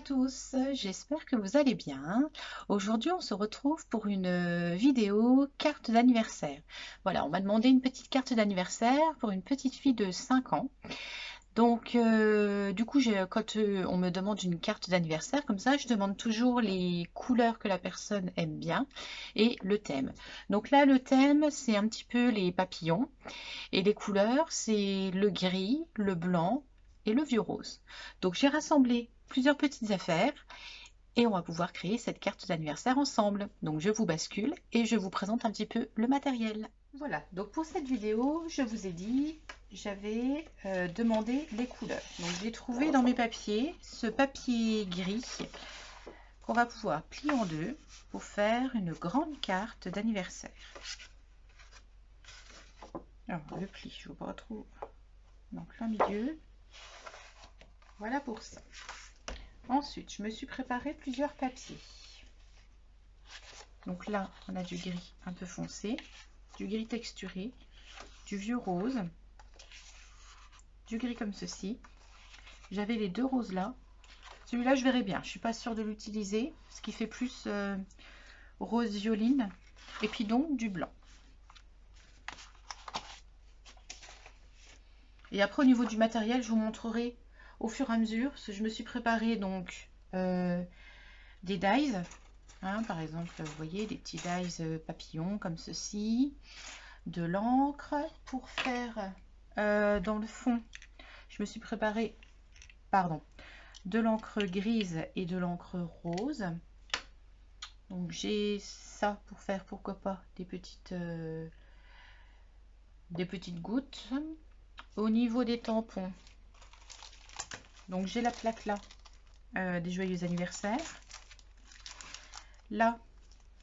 tous, j'espère que vous allez bien. Aujourd'hui, on se retrouve pour une vidéo carte d'anniversaire. Voilà, on m'a demandé une petite carte d'anniversaire pour une petite fille de 5 ans. Donc, du coup, quand on me demande une carte d'anniversaire, comme ça, je demande toujours les couleurs que la personne aime bien et le thème. Donc là, le thème, c'est un petit peu les papillons. Et les couleurs, c'est le gris, le blanc et le vieux rose. Donc j'ai rassemblé plusieurs petites affaires et on va pouvoir créer cette carte d'anniversaire ensemble. Donc je vous bascule et je vous présente un petit peu le matériel. Voilà, donc pour cette vidéo, je vous ai dit, j'avais demandé les couleurs. Donc j'ai trouvé dans mes papiers ce papier gris qu'on va pouvoir plier en deux pour faire une grande carte d'anniversaire. Alors le pli, je ne vois pas trop. Donc là, milieu. Voilà pour ça. Ensuite, je me suis préparé plusieurs papiers. Donc là, on a du gris un peu foncé, du gris texturé, du vieux rose, du gris comme ceci. J'avais les deux roses là. Celui-là, je verrai bien. Je suis pas sûre de l'utiliser, ce qui fait plus rose violine. Et puis donc du blanc. Et après, au niveau du matériel, je vous montrerai au fur et à mesure. Parce que je me suis préparé donc des dies. Hein, par exemple, vous voyez des petits dies papillons comme ceci, de l'encre pour faire dans le fond. Je me suis préparé, pardon, de l'encre grise et de l'encre rose. Donc j'ai ça pour faire, pourquoi pas, des petites gouttes. Au niveau des tampons, donc j'ai la plaque là des joyeux anniversaires. Là,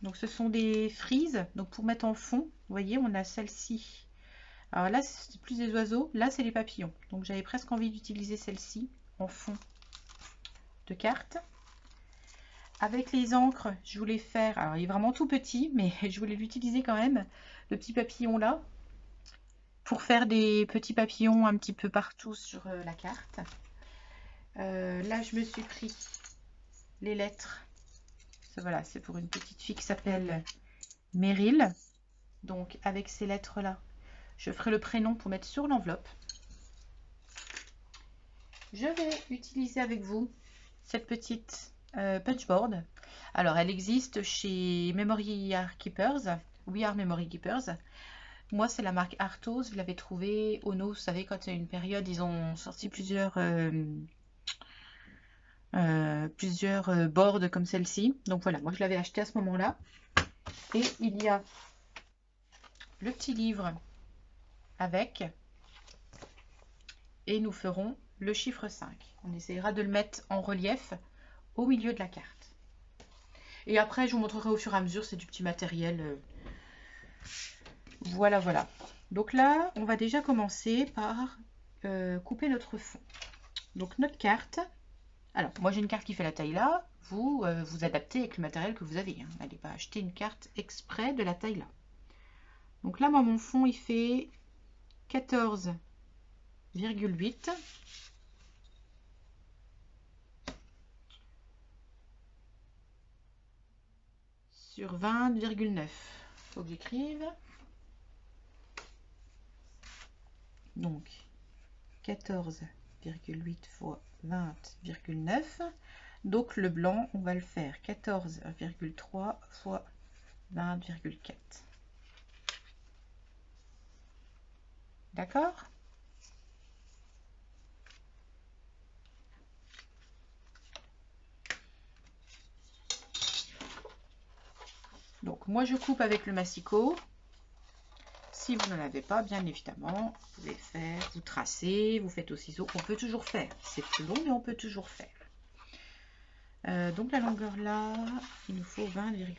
donc ce sont des frises, donc pour mettre en fond, vous voyez, on a celle-ci. Alors là, c'est plus des oiseaux, là c'est les papillons. Donc j'avais presque envie d'utiliser celle-ci en fond de carte. Avec les encres, je voulais faire, alors il est vraiment tout petit, mais je voulais l'utiliser quand même, le petit papillon là, pour faire des petits papillons un petit peu partout sur la carte. Là, je me suis pris les lettres. Voilà, c'est pour une petite fille qui s'appelle Meryl. Donc avec ces lettres-là, je ferai le prénom pour mettre sur l'enveloppe. Je vais utiliser avec vous cette petite punchboard. Alors, elle existe chez Memory Keepers. We Are Memory Keepers. Moi, c'est la marque Arthos. Je l'avais trouvé Ono. Vous savez, quand il y a une période, ils ont sorti plusieurs boards comme celle-ci. Donc voilà, moi je l'avais acheté à ce moment-là. Et il y a le petit livre avec. Et nous ferons le chiffre 5. On essaiera de le mettre en relief au milieu de la carte. Et après, je vous montrerai au fur et à mesure, c'est du petit matériel. Voilà, voilà. Donc là, on va déjà commencer par couper notre fond. Donc notre carte, alors moi j'ai une carte qui fait la taille là, vous vous adaptez avec le matériel que vous avez. Hein. N'allez pas acheter une carte exprès de la taille là. Donc là, moi mon fond il fait 14,8. Sur 20,9. Faut que j'écrive. Donc 14,8 fois 20,9. Donc le blanc, on va le faire 14,3 fois 20,4. D'accord? Donc moi je coupe avec le massicot. Si vous n'en avez pas, bien évidemment, vous pouvez faire, vous tracez, vous faites au ciseau. On peut toujours faire. C'est plus long, mais on peut toujours faire. Donc la longueur là, il nous faut 20,4.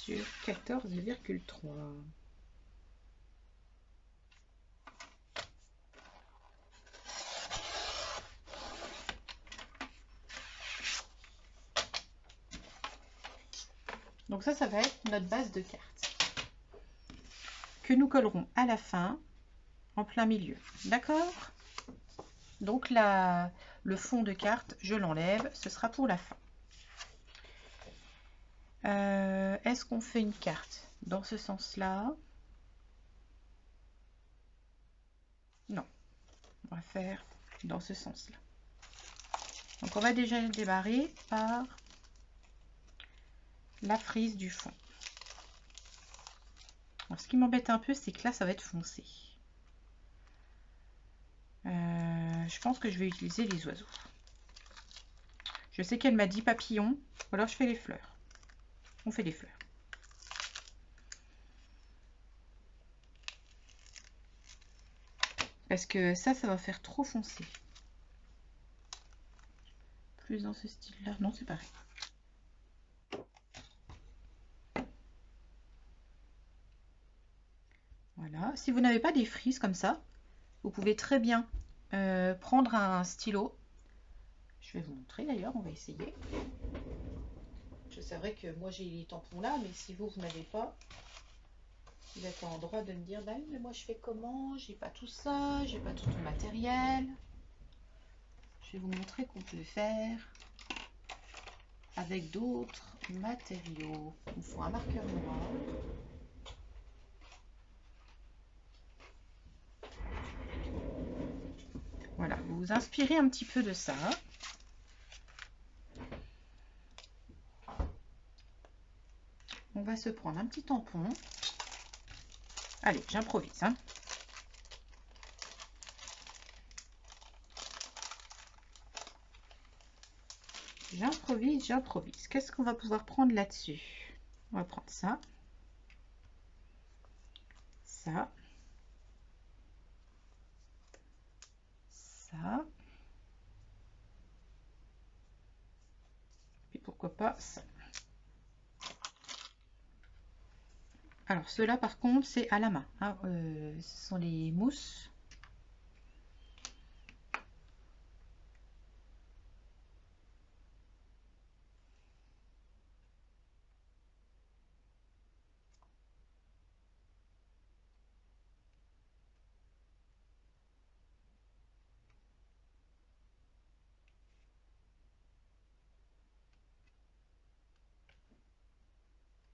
Sur 14,3. Donc ça va être notre base de carte que nous collerons à la fin en plein milieu. D'accord? Donc là, le fond de carte, je l'enlève, ce sera pour la fin. Est-ce qu'on fait une carte dans ce sens-là? Non, on va faire dans ce sens-là. Donc on va déjà démarrer par la frise du fond. Alors, ce qui m'embête un peu, c'est que là, ça va être foncé. Je pense que je vais utiliser les oiseaux. Je sais qu'elle m'a dit papillon, ou alors je fais les fleurs. On fait les fleurs. Parce que ça va faire trop foncé. Plus dans ce style-là. Non, c'est pareil. Voilà. Si vous n'avez pas des frises comme ça, vous pouvez très bien prendre un stylo. Je vais vous montrer d'ailleurs, on va essayer. C'est vrai que moi j'ai les tampons là, mais si vous n'avez pas, vous êtes en droit de me dire, bah oui, mais moi je fais comment? J'ai pas tout ça, j'ai pas tout ton matériel. Je vais vous montrer qu'on peut faire avec d'autres matériaux. Il faut un marqueur noir. Voilà, vous vous inspirez un petit peu de ça. On va se prendre un petit tampon. Allez, j'improvise, hein. J'improvise, j'improvise. Qu'est-ce qu'on va pouvoir prendre là-dessus? On va prendre ça. Ça. Ça. Puis pourquoi pas ça. Alors, ceux-là, par contre, c'est à la main, hein. Ce sont les mousses.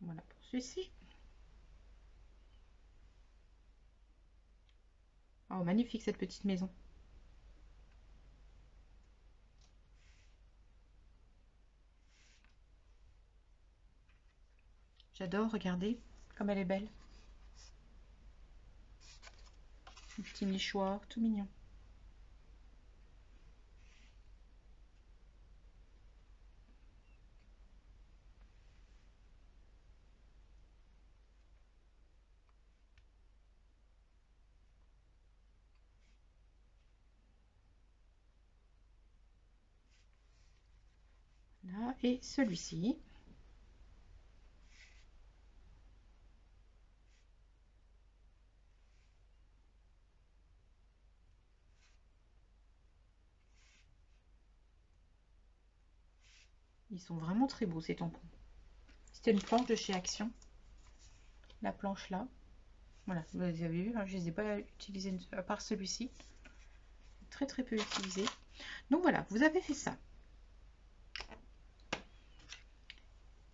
Voilà pour celui-ci. Oh, magnifique cette petite maison. J'adore, regardez comme elle est belle. Un petit nichoir, tout mignon. Là, et celui-ci. Ils sont vraiment très beaux ces tampons. C'était une planche de chez Action. La planche là. Voilà, vous avez vu, hein, je ne les ai pas utilisés à part celui-ci. Très très peu utilisé. Donc voilà, vous avez fait ça.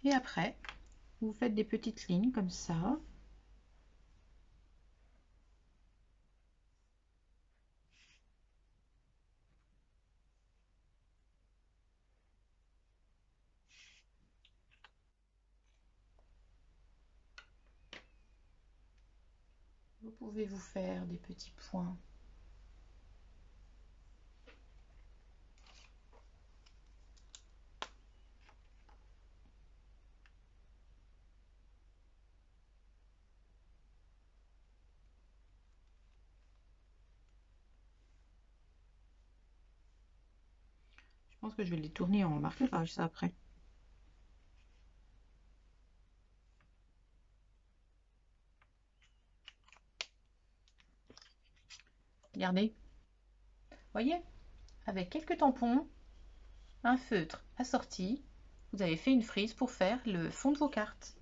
Et après, vous faites des petites lignes comme ça. Vous pouvez vous faire des petits points. Je pense que je vais les tourner en marque-page ça après. Regardez. Voyez, avec quelques tampons, un feutre assorti, vous avez fait une frise pour faire le fond de vos cartes.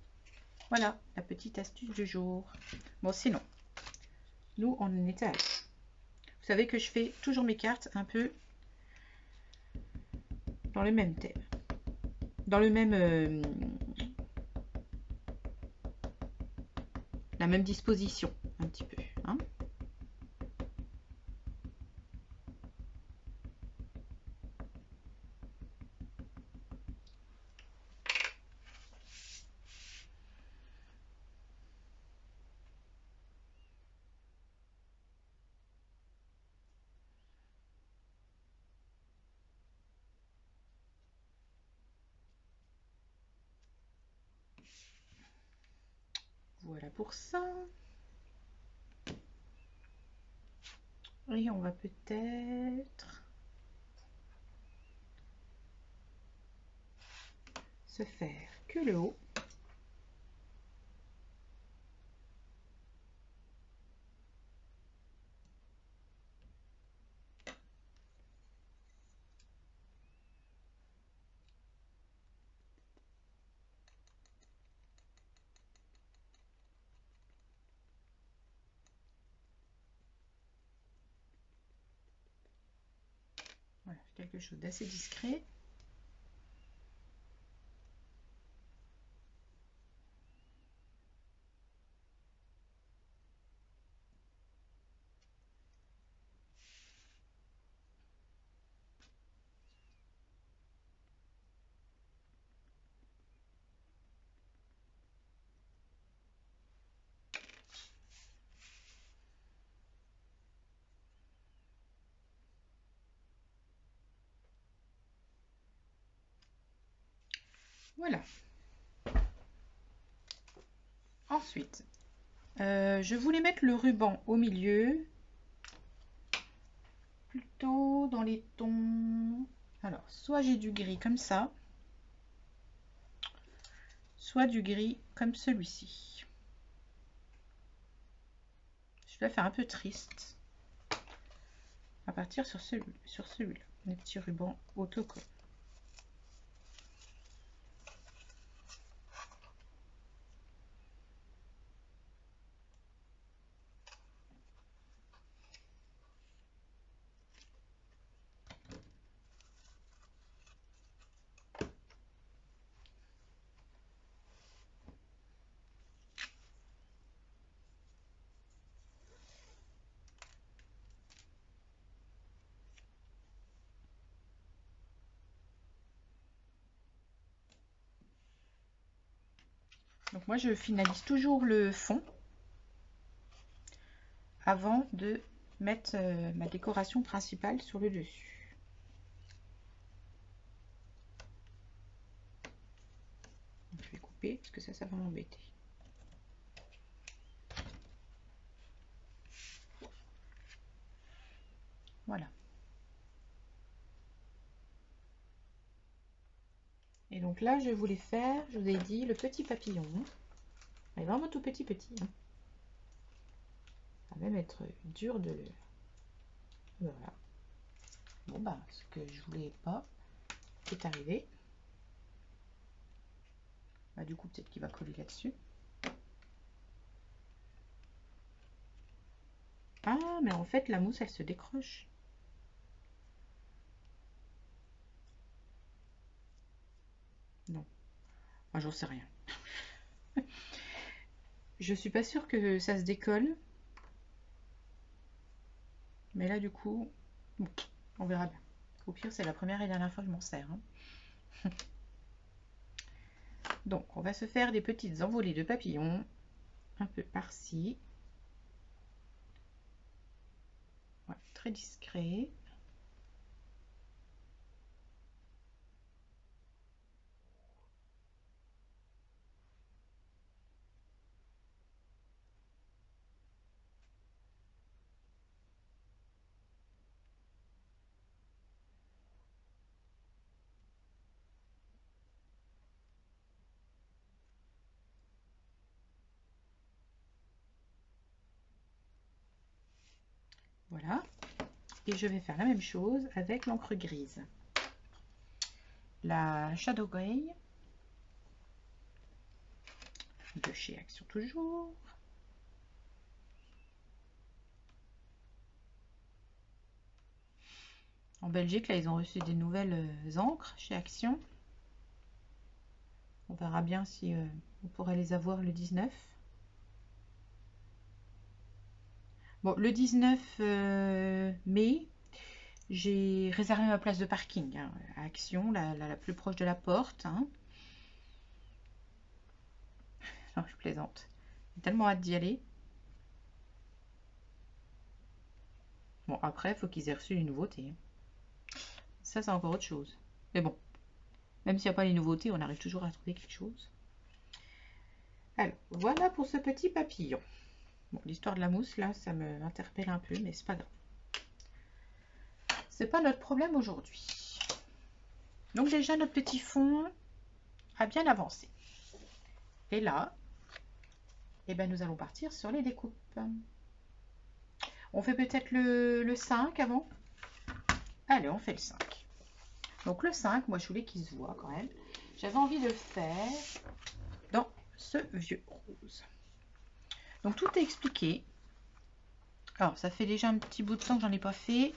Voilà, la petite astuce du jour. Bon, sinon, nous, on en était à... Vous savez que je fais toujours mes cartes un peu dans le même thème. Dans le même... la même disposition, un petit peu. Hein. Voilà pour ça. Et on va peut-être se faire que le haut. Voilà, quelque chose d'assez discret. Voilà. Ensuite, je voulais mettre le ruban au milieu, plutôt dans les tons... Alors, soit j'ai du gris comme ça, soit du gris comme celui-ci. Je vais faire un peu triste. On va partir sur celui-là, les petits rubans autocollants. Donc moi je finalise toujours le fond avant de mettre ma décoration principale sur le dessus. Donc je vais couper parce que ça va m'embêter. Voilà. Et donc là je voulais faire, je vous ai dit, le petit papillon. Il est vraiment tout petit. Hein. Ça va même être dur de le... Voilà. Bon bah ce que je voulais pas est arrivé. Bah, du coup peut-être qu'il va coller là-dessus. Ah mais en fait la mousse elle se décroche. Non. Moi j'en sais rien. Je suis pas sûre que ça se décolle. Mais là du coup, bon, on verra bien. Au pire c'est la première et dernière fois que je m'en sers. Hein. Donc on va se faire des petites envolées de papillons. Un peu par-ci. Ouais, très discret. Voilà. Et je vais faire la même chose avec l'encre grise. la Shadow Grey de chez Action toujours. En Belgique, là, ils ont reçu des nouvelles encres chez Action. On verra bien si on pourrait les avoir le 19. Bon, le 19 mai, j'ai réservé ma place de parking hein, à Action, la plus proche de la porte. Hein. Non, je plaisante. J'ai tellement hâte d'y aller. Bon, après, il faut qu'ils aient reçu les nouveautés. Ça, c'est encore autre chose. Mais bon, même s'il n'y a pas les nouveautés, on arrive toujours à trouver quelque chose. Alors, voilà pour ce petit papillon. Bon, l'histoire de la mousse, là, ça me interpelle un peu, mais c'est pas grave. C'est pas notre problème aujourd'hui. Donc déjà, notre petit fond a bien avancé. Et là, eh ben, nous allons partir sur les découpes. On fait peut-être le 5 avant. Allez, on fait le 5. Donc le 5, moi je voulais qu'il se voit quand même. J'avais envie de le faire dans ce vieux rose. Donc tout est expliqué. Alors ça fait déjà un petit bout de temps que j'en ai pas fait.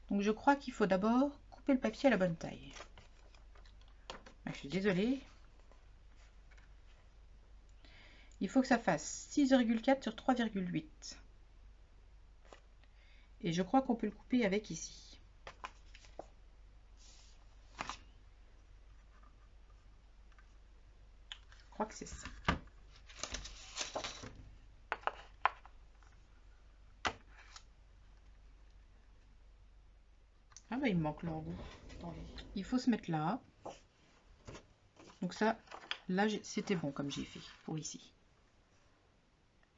Donc je crois qu'il faut d'abord couper le papier à la bonne taille. Je suis désolée. Il faut que ça fasse 6,4 sur 3,8. Et je crois qu'on peut le couper avec ici. Je crois que c'est ça. Ah bah il me manque l'angle. Il faut se mettre là. Donc ça, là c'était bon comme j'ai fait pour ici.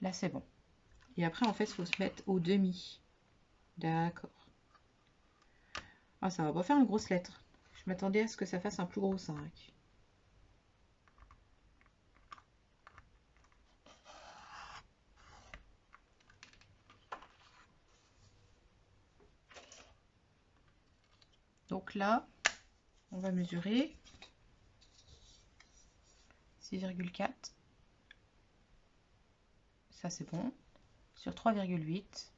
Là c'est bon. Et après en fait il faut se mettre au demi. D'accord. Ah ça va pas faire une grosse lettre. Je m'attendais à ce que ça fasse un plus gros 5. Donc là, on va mesurer 6,4. Ça c'est bon. Sur 3,8.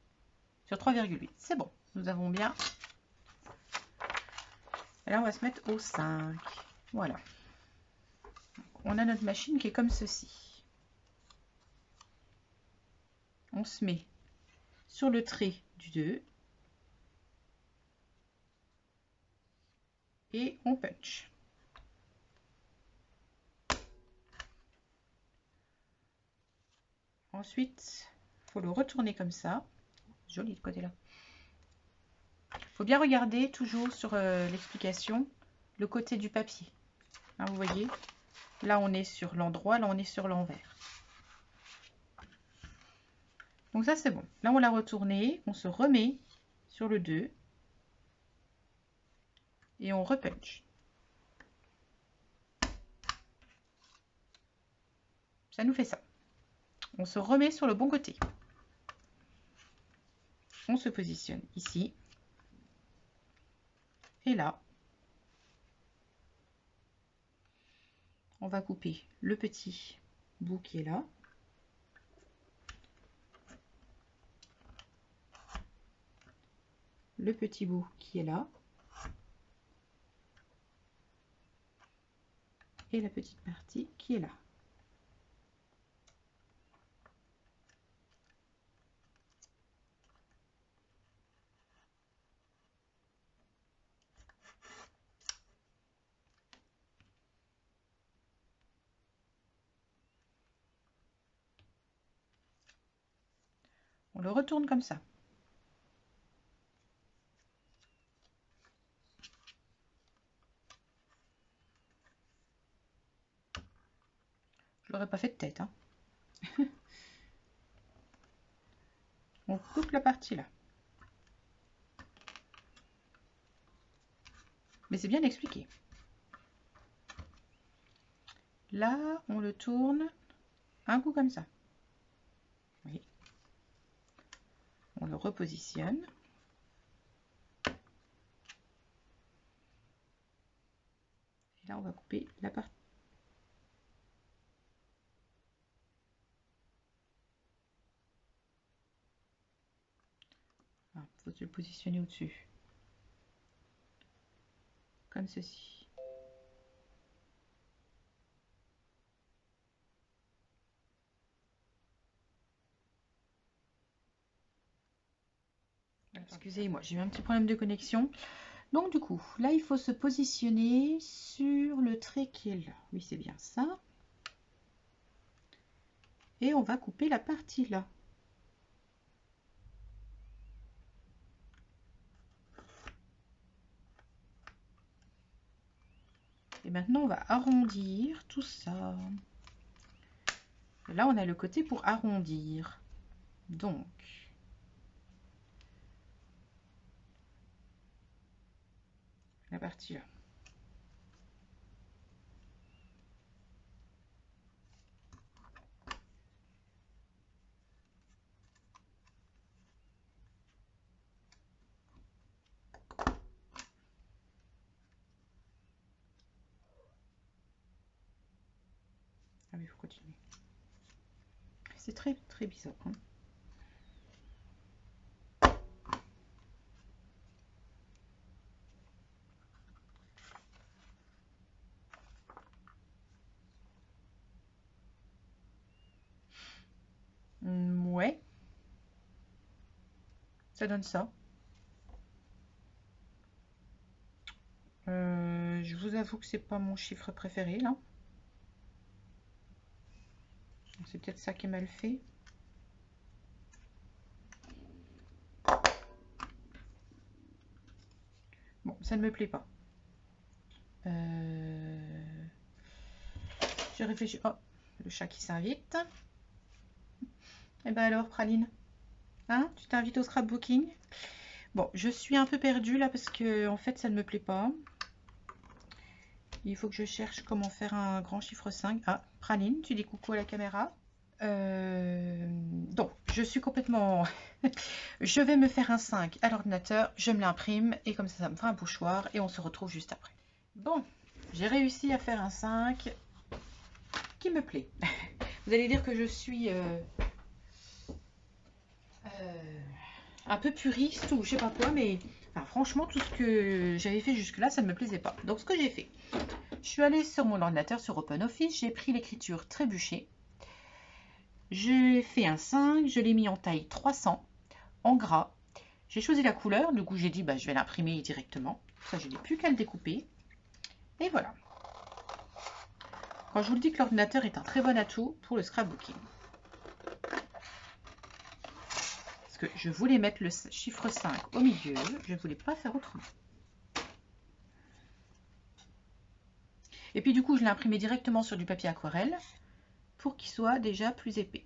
Sur 3,8. C'est bon. Nous avons bien. Et là, on va se mettre au 5. Voilà. On a notre machine qui est comme ceci. On se met sur le trait du 2. Et on punch. Ensuite, il faut le retourner comme ça. Joli de côté là. Il faut bien regarder toujours sur l'explication le côté du papier. Hein, vous voyez, là on est sur l'endroit, là on est sur l'envers. Donc ça c'est bon. Là on l'a retourné, on se remet sur le 2 et on repunch. Ça nous fait ça. On se remet sur le bon côté. On se positionne ici et là. On va couper le petit bout qui est là. Le petit bout qui est là. Et la petite partie qui est là. On le retourne comme ça. Je l'aurais pas fait de tête. Hein. On coupe la partie là. Mais c'est bien expliqué. Là, on le tourne un coup comme ça. Oui. On le repositionne. Et là, on va couper la partie. Il faut se le positionner au-dessus. Comme ceci. Excusez-moi, j'ai eu un petit problème de connexion. Donc du coup, là, il faut se positionner sur le trait qui est là. Oui, c'est bien ça. Et on va couper la partie là. Et maintenant, on va arrondir tout ça. Et là, on a le côté pour arrondir. Donc, la partie là. Ah mais il faut continuer. C'est très très bizarre. Hein. Ouais. Ça donne ça. Je vous avoue que c'est pas mon chiffre préféré là. C'est peut-être ça qui est mal fait. Bon, ça ne me plaît pas. Je réfléchis. Oh, le chat qui s'invite. Eh ben alors, Praline, hein, tu t'invites au scrapbooking? Bon, je suis un peu perdue là parce que en fait, ça ne me plaît pas. Il faut que je cherche comment faire un grand chiffre 5. Ah, Praline, tu dis coucou à la caméra. Donc, je suis complètement... je vais me faire un 5 à l'ordinateur, je me l'imprime et comme ça me fera un pochoir et on se retrouve juste après. Bon, j'ai réussi à faire un 5 qui me plaît. Vous allez dire que je suis un peu puriste ou je sais pas quoi, mais enfin, franchement, tout ce que j'avais fait jusque-là, ça ne me plaisait pas. Donc, ce que j'ai fait, je suis allée sur mon ordinateur, sur OpenOffice, j'ai pris l'écriture trébuchée. J'ai fait un 5, je l'ai mis en taille 300, en gras. J'ai choisi la couleur, du coup j'ai dit bah, je vais l'imprimer directement. Ça, je n'ai plus qu'à le découper. Et voilà. Quand je vous le dis que l'ordinateur est un très bon atout pour le scrapbooking. Parce que je voulais mettre le chiffre 5 au milieu, je ne voulais pas faire autrement. Et puis du coup, je l'ai imprimé directement sur du papier aquarelle pour qu'il soit déjà plus épais.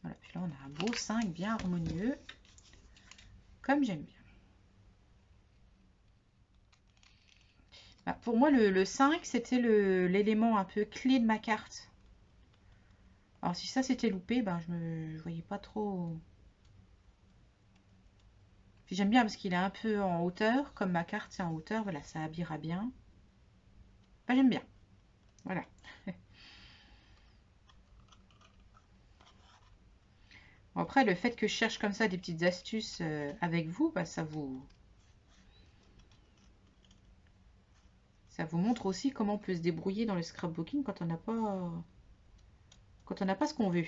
Voilà, puis là on a un beau 5 bien harmonieux, comme j'aime bien. Bah, pour moi, le 5, c'était l'élément un peu clé de ma carte. Alors si ça c'était loupé, ben, je ne voyais pas trop... J'aime bien parce qu'il est un peu en hauteur, comme ma carte c'est en hauteur, voilà, ça habillera bien. Ben, j'aime bien, voilà. Bon, après, le fait que je cherche comme ça des petites astuces avec vous, ben, ça vous montre aussi comment on peut se débrouiller dans le scrapbooking quand on n'a pas ce qu'on veut.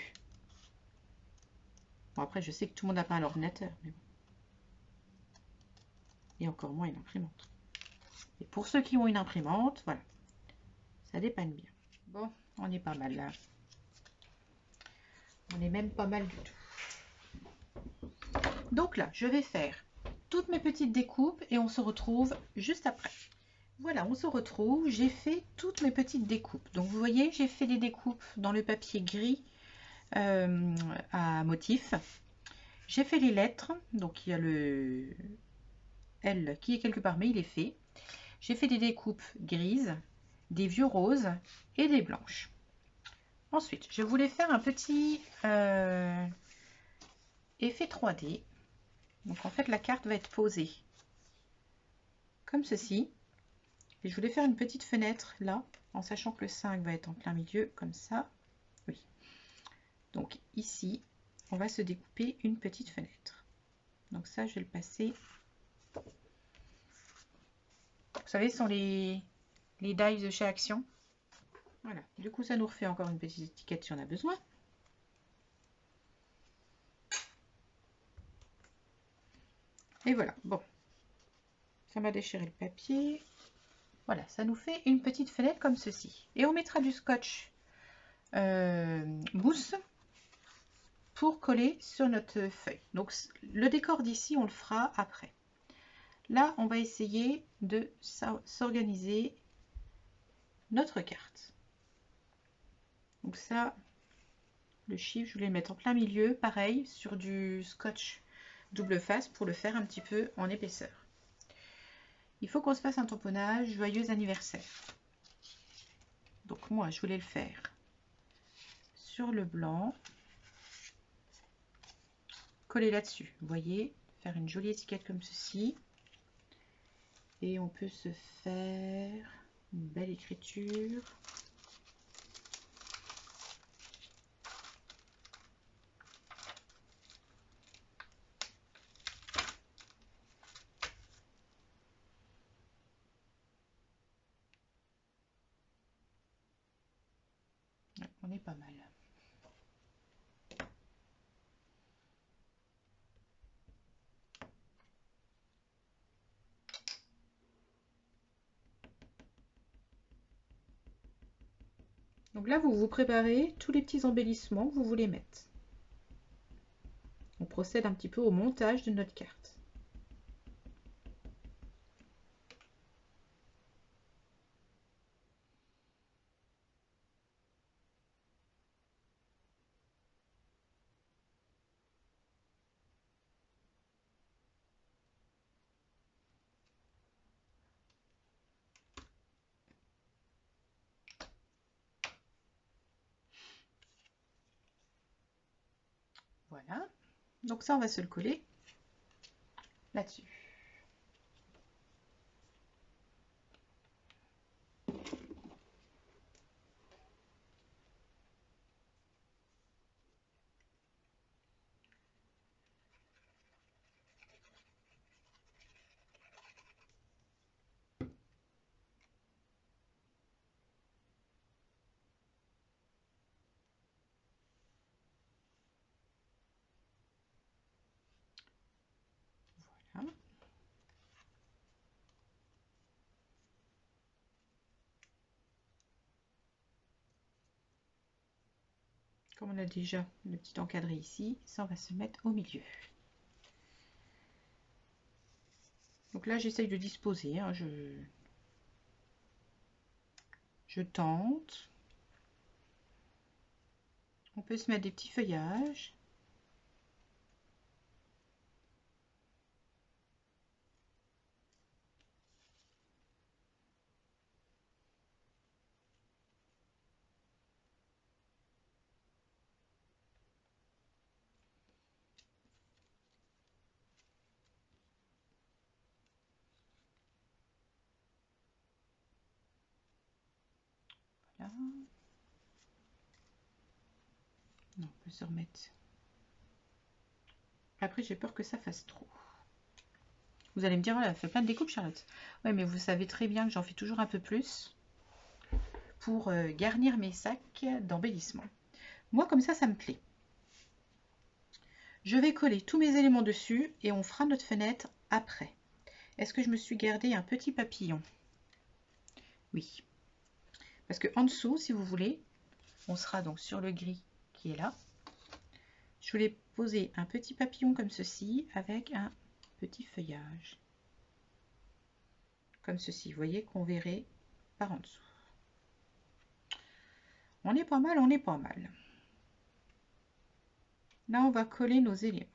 Bon, après, je sais que tout le monde n'a pas un ordinateur, mais bon. Et encore moins une imprimante. Et pour ceux qui ont une imprimante, voilà, ça dépanne bien. Bon, on est pas mal là. On est même pas mal du tout. Donc là, je vais faire toutes mes petites découpes et on se retrouve juste après. Voilà, on se retrouve. J'ai fait toutes mes petites découpes. Donc vous voyez, j'ai fait des découpes dans le papier gris à motif. J'ai fait les lettres. Donc il y a le L qui est quelque part, mais il est fait. J'ai fait des découpes grises, des vieux roses et des blanches. Ensuite, je voulais faire un petit effet 3D. Donc en fait la carte va être posée comme ceci. Et je voulais faire une petite fenêtre là, en sachant que le 5 va être en plein milieu, comme ça. Oui. Donc ici, on va se découper une petite fenêtre. Donc ça, je vais le passer. Vous savez, ce sont les dies de chez Action. Voilà. Du coup, ça nous refait encore une petite étiquette si on a besoin. Et voilà. Bon. Ça m'a déchiré le papier. Voilà, ça nous fait une petite fenêtre comme ceci. Et on mettra du scotch mousse pour coller sur notre feuille. Donc le décor d'ici, on le fera après. Là, on va essayer de s'organiser notre carte. Donc ça, le chiffre, je voulais le mettre en plein milieu, pareil, sur du scotch double face pour le faire un petit peu en épaisseur. Il faut qu'on se fasse un tamponnage joyeux anniversaire. Donc moi, je voulais le faire sur le blanc, coller là-dessus. Vous voyez, faire une jolie étiquette comme ceci. Et on peut se faire une belle écriture. On est pas mal. Donc là, vous vous préparez tous les petits embellissements que vous voulez mettre. On procède un petit peu au montage de notre carte. Voilà. Donc ça, on va se le coller là-dessus. Voilà. Comme on a déjà le petit encadré ici, ça, on va se mettre au milieu. Donc là, j'essaye de disposer. Hein, je tente. On peut se mettre des petits feuillages. Voilà. On peut se remettre. Après, j'ai peur que ça fasse trop. Vous allez me dire, voilà, elle fait plein de découpes, Charlotte. Oui, mais vous savez très bien que j'en fais toujours un peu plus pour garnir mes sacs d'embellissement. Moi, comme ça me plaît. Je vais coller tous mes éléments dessus et on fera notre fenêtre après. Est-ce que je me suis gardé un petit papillon? Oui. Parce que en dessous, si vous voulez, on sera donc sur le gris qui est là. Je voulais poser un petit papillon comme ceci avec un petit feuillage. Comme ceci, vous voyez qu'on verrait par en dessous. On est pas mal, on est pas mal. Là, on va coller nos éléments.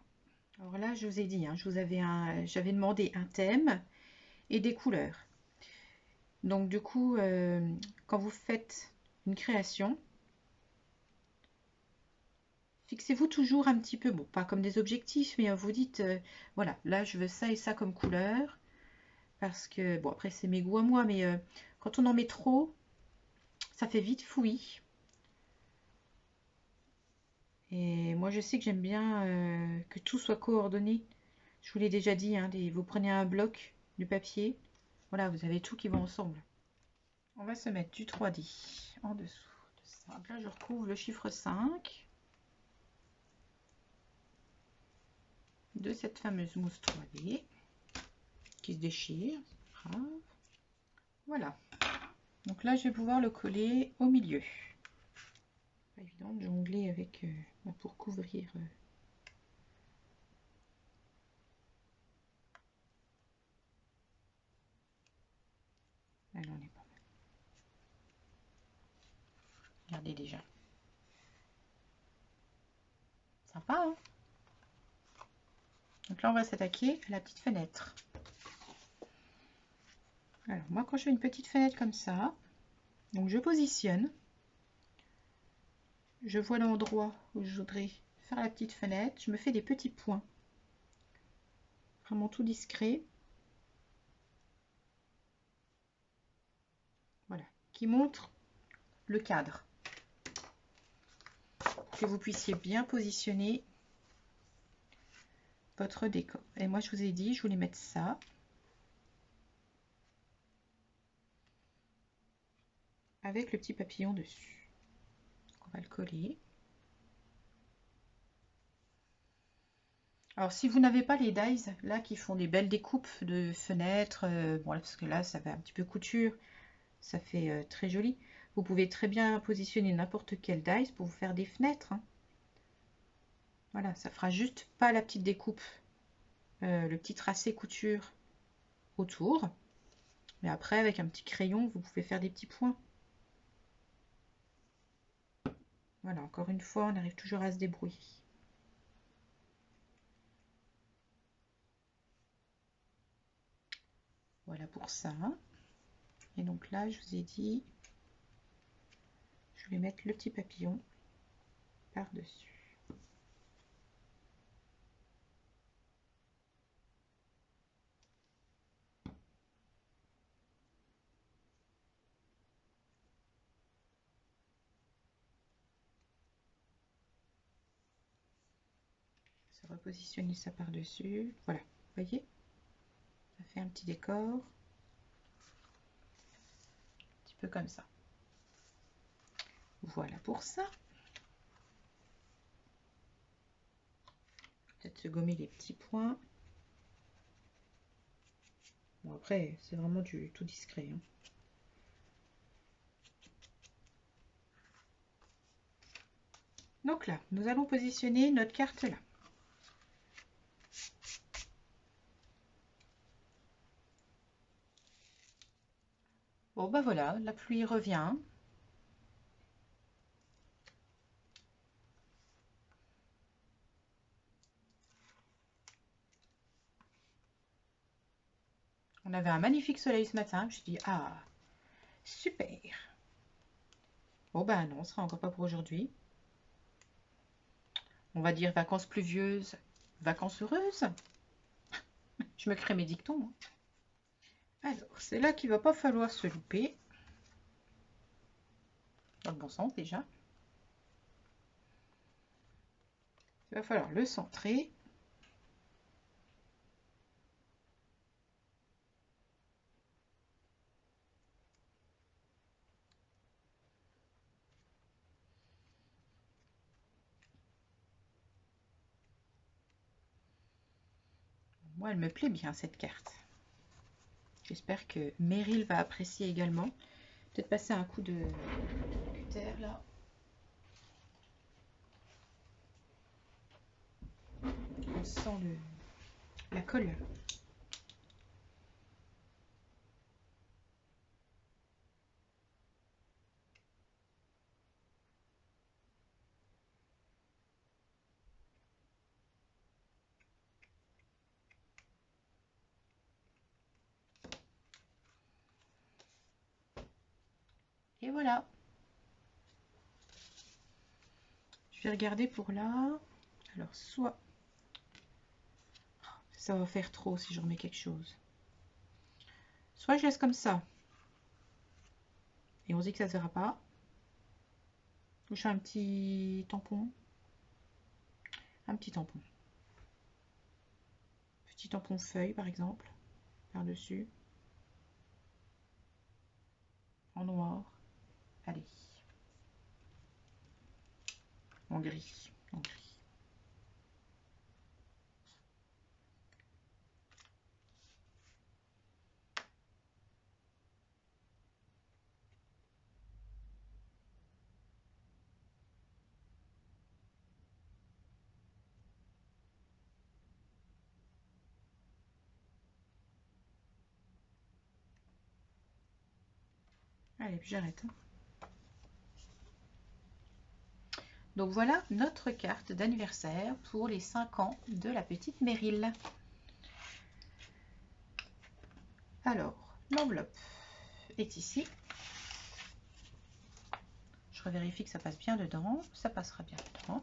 Alors là, je vous ai dit, hein, j'avais demandé un thème et des couleurs. Donc du coup, quand vous faites une création, Fixez-vous toujours un petit peu, bon, pas comme des objectifs, mais vous dites, voilà, là, je veux ça et ça comme couleur. Parce que, bon, après, c'est mes goûts à moi, mais quand on en met trop, ça fait vite fouillis. Et moi, je sais que j'aime bien que tout soit coordonné. Je vous l'ai déjà dit, hein, vous prenez un bloc, du papier. Voilà, vous avez tout qui va ensemble. On va se mettre du 3D en dessous de ça. Là, je recouvre le chiffre 5 de cette fameuse mousse 3D qui se déchire. Grave. Voilà. Donc là, je vais pouvoir le coller au milieu. Pas évident de jongler avec pour couvrir. Là, on est pas mal. Regardez déjà. Sympa, hein? Donc là, on va s'attaquer à la petite fenêtre. Alors, moi, quand je fais une petite fenêtre comme ça, donc je positionne. Je vois l'endroit où je voudrais faire la petite fenêtre. Je me fais des petits points. Vraiment tout discret. Voilà. Qui montre le cadre. Que vous puissiez bien positionner votre décor. Et moi, je vous ai dit, je voulais mettre ça. Avec le petit papillon dessus. On va le coller. Alors, si vous n'avez pas les dies, là, qui font des belles découpes de fenêtres, bon, là, parce que là, ça fait un petit peu couture, ça fait très joli. Vous pouvez très bien positionner n'importe quel dies pour vous faire des fenêtres. Hein. Voilà, ça fera juste pas la petite découpe, le petit tracé couture autour. Mais après, avec un petit crayon, vous pouvez faire des petits points. Voilà, encore une fois, on arrive toujours à se débrouiller. Voilà pour ça. Et donc là, je vous ai dit, je vais mettre le petit papillon par-dessus. Se repositionner ça par-dessus. Voilà, vous voyez, ça fait un petit décor. Un petit peu comme ça. Voilà pour ça. Peut-être se gommer les petits points. Bon, après, c'est vraiment du tout discret. Hein. Donc là, nous allons positionner notre carte là. Bon, bah voilà, la pluie revient. On avait un magnifique soleil ce matin. Je dis, ah, super. Bon, bah non, ce sera encore pas pour aujourd'hui. On va dire vacances pluvieuses, vacances heureuses. Je me crée mes dictons. Hein. Alors, c'est là qu'il va pas falloir se louper. Dans le bon sens déjà. Il va falloir le centrer. Moi, elle me plaît bien cette carte. J'espère que Meryl va apprécier également. Peut-être passer un coup de cutter là. On sent la colle. Et voilà. Je vais regarder pour là. Alors, soit... Ça va faire trop si je remets quelque chose. Soit je laisse comme ça. Et on se dit que ça ne se verra pas. Ou je fais un petit tampon. Un petit tampon. Petit tampon feuille, par exemple. Par-dessus. En noir. Allez. En gris. En gris. Allez, puis j'arrête. Donc voilà notre carte d'anniversaire pour les 5 ans de la petite Meryl. Alors, l'enveloppe est ici. Je revérifie que ça passe bien dedans. Ça passera bien dedans.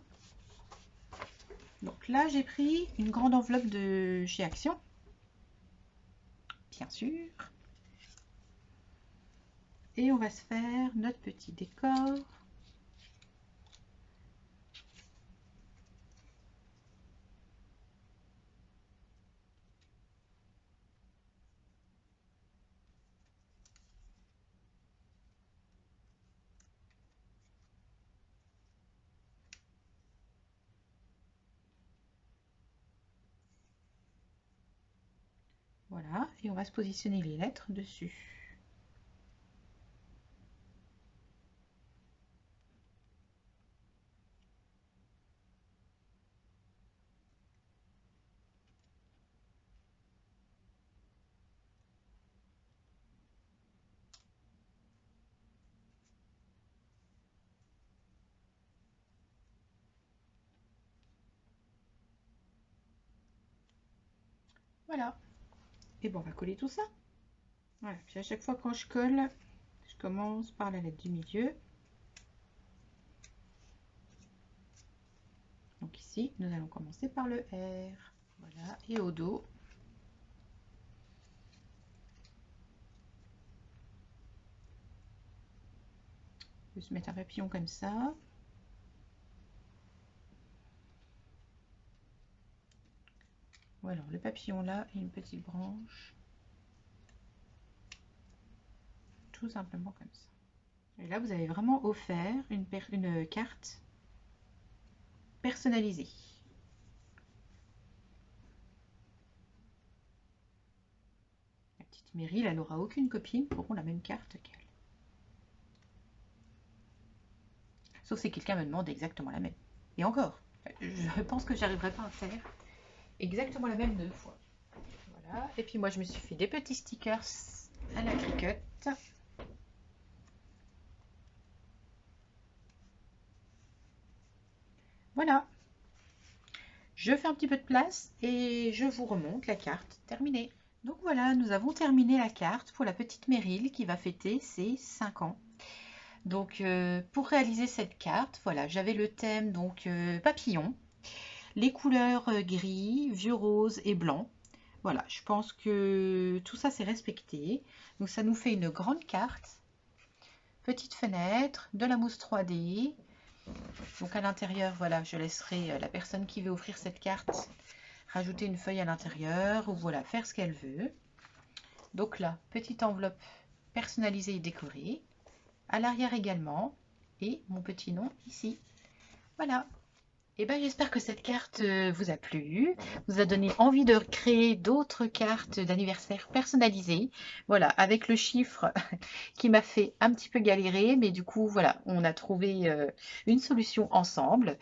Donc là, j'ai pris une grande enveloppe de chez Action. Bien sûr. Et on va se faire notre petit décor. Voilà, et on va se positionner les lettres dessus. Voilà. Et bon, on va coller tout ça. Voilà, puis à chaque fois quand je colle, je commence par la lettre du milieu. Donc ici, nous allons commencer par le R. Voilà, et au dos. On peut se mettre un papillon comme ça. Voilà, le papillon là et une petite branche. Tout simplement comme ça. Et là, vous avez vraiment offert une carte personnalisée. La petite Meryl, elle n'aura aucune copine qui auront la même carte qu'elle. Sauf si quelqu'un me demande exactement la même. Et encore, je pense que j'arriverai pas à faire exactement la même 2 fois. Voilà. Et puis moi, je me suis fait des petits stickers à la Cricut. Voilà. Je fais un petit peu de place et je vous remonte la carte terminée. Donc voilà, nous avons terminé la carte pour la petite Meryl qui va fêter ses 5 ans. Donc pour réaliser cette carte, voilà, j'avais le thème donc papillon, les couleurs gris, vieux rose et blanc. Voilà, je pense que tout ça c'est respecté. Donc ça nous fait une grande carte, petite fenêtre, de la mousse 3D. Donc à l'intérieur, voilà, je laisserai la personne qui veut offrir cette carte rajouter une feuille à l'intérieur ou voilà, faire ce qu'elle veut. Donc là, petite enveloppe personnalisée et décorée. À l'arrière également. Et mon petit nom ici. Voilà. Et ben, j'espère que cette carte vous a plu, vous a donné envie de créer d'autres cartes d'anniversaire personnalisées. Voilà, avec le chiffre qui m'a fait un petit peu galérer, mais du coup, voilà, on a trouvé une solution ensemble.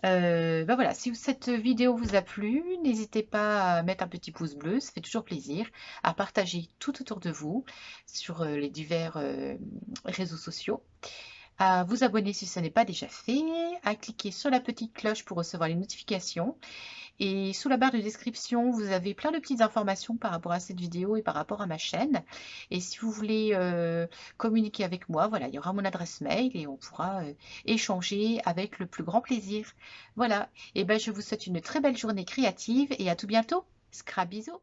Ben voilà, si cette vidéo vous a plu, n'hésitez pas à mettre un petit pouce bleu, ça fait toujours plaisir, à partager tout autour de vous sur les divers réseaux sociaux, à vous abonner si ce n'est pas déjà fait, à cliquer sur la petite cloche pour recevoir les notifications. Et sous la barre de description, vous avez plein de petites informations par rapport à cette vidéo et par rapport à ma chaîne. Et si vous voulez communiquer avec moi, voilà, il y aura mon adresse mail et on pourra échanger avec le plus grand plaisir. Voilà, et ben je vous souhaite une très belle journée créative et à tout bientôt. Scrabisous.